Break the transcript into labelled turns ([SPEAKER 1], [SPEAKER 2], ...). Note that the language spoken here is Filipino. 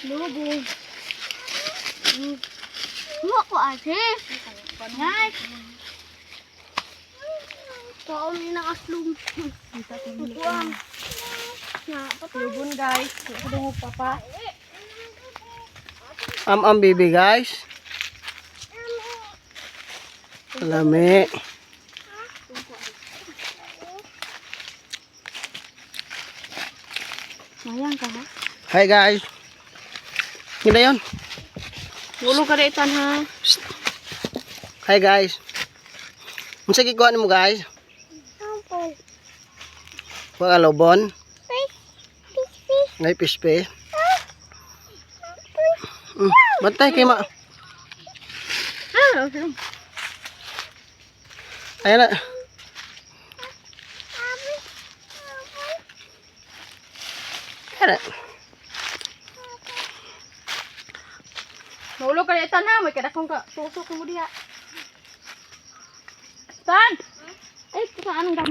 [SPEAKER 1] Lubong. Mo ko ate. Nice. Kaon ni nang aslum. Buang. Na,
[SPEAKER 2] Lubon guys. Kudungo papa.
[SPEAKER 3] Bibi guys. Lami.
[SPEAKER 1] Mayang ka ha?
[SPEAKER 3] Hi guys. Gila yun.
[SPEAKER 1] Ngulo ka daitan ha.
[SPEAKER 3] Hi guys. Unsa gikuha nimo guys? Kuha ka lobon. Ngay pispe. Bantay kay ma. Ayan na. Ayan na.
[SPEAKER 2] Mahulog ka daitan ha. May kadakong ka. Tusok mo diha. Tan! Ay, saan ang gamay?